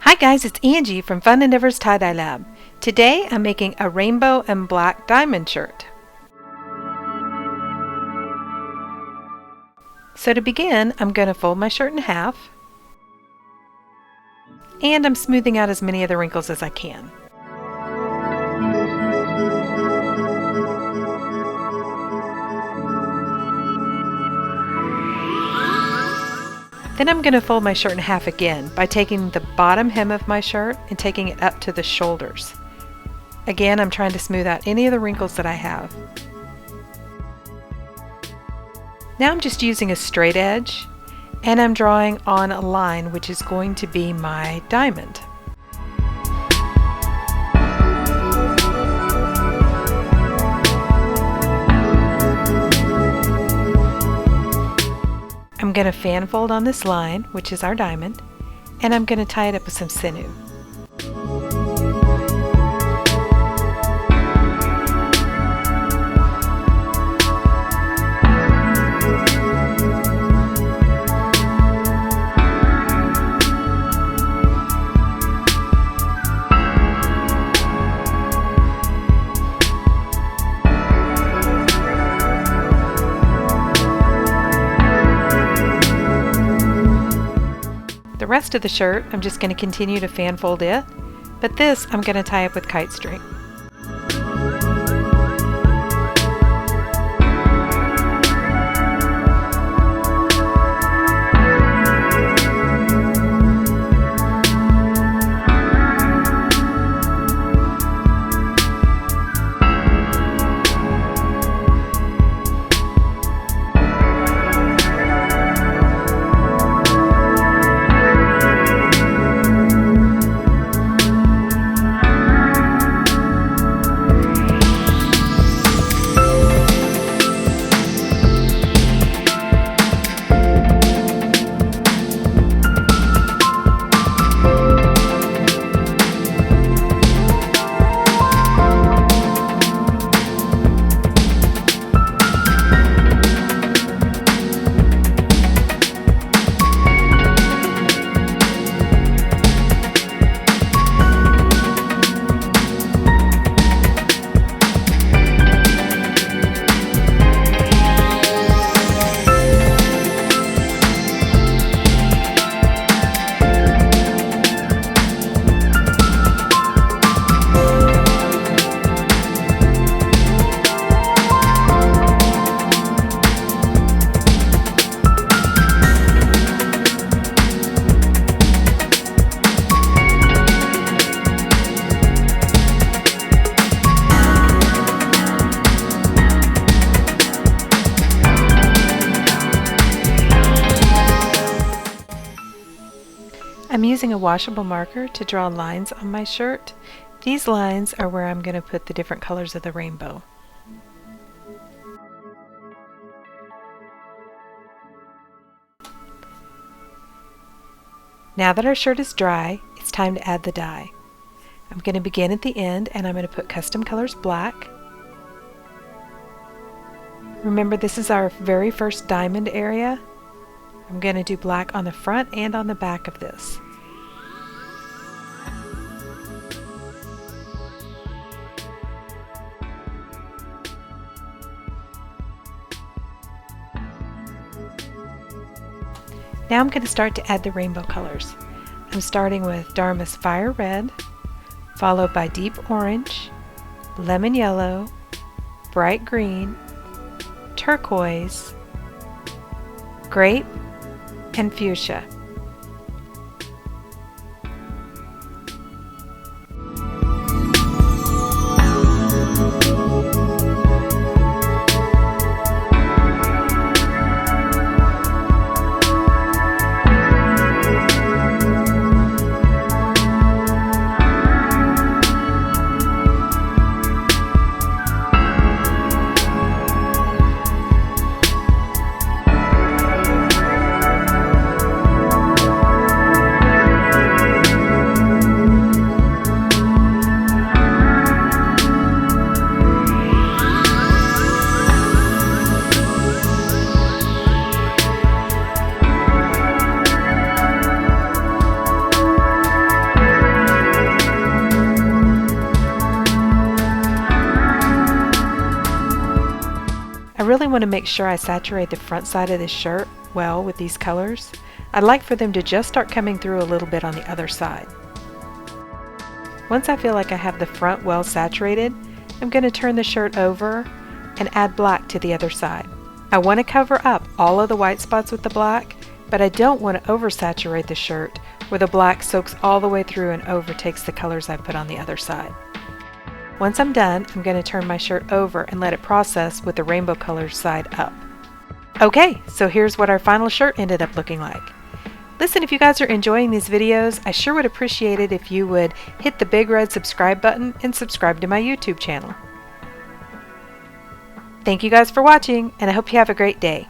Hi guys, it's Angie from Fun Endeavors Tie-Dye Lab. Today I'm making a rainbow and black diamond shirt. So to begin, I'm going to fold my shirt in half, and I'm smoothing out as many of the wrinkles as I can. Then I'm going to fold my shirt in half again by taking the bottom hem of my shirt and taking it up to the shoulders. Again, I'm trying to smooth out any of the wrinkles that I have. Now I'm just using a straight edge, and I'm drawing on a line which is going to be my diamond. I'm going to fan fold on this line, which is our diamond, and I'm going to tie it up with some sinew. The rest of the shirt, I'm just going to continue to fan fold it, but this I'm going to tie up with kite string. I'm using a washable marker to draw lines on my shirt. These lines are where I'm going to put the different colors of the rainbow. Now that our shirt is dry, it's time to add the dye. I'm going to begin at the end, and I'm going to put Custom Colors Black. Remember, this is our very first diamond area. I'm going to do black on the front and on the back of this. Now I'm going to start to add the rainbow colors. I'm starting with Dharma's Fire Red, followed by Deep Orange, Lemon Yellow, Bright Green, Turquoise, Grape, and Fuchsia. really want to make sure I saturate the front side of this shirt well with these colors. I'd like for them to just start coming through a little bit on the other side. Once I feel like I have the front well saturated, I'm going to turn the shirt over and add black to the other side. I want to cover up all of the white spots with the black, but I don't want to oversaturate the shirt where the black soaks all the way through and overtakes the colors I put on the other side. Once I'm done, I'm going to turn my shirt over and let it process with the rainbow colors side up. Okay, so here's what our final shirt ended up looking like. Listen, if you guys are enjoying these videos, I sure would appreciate it if you would hit the big red subscribe button and subscribe to my YouTube channel. Thank you guys for watching, and I hope you have a great day.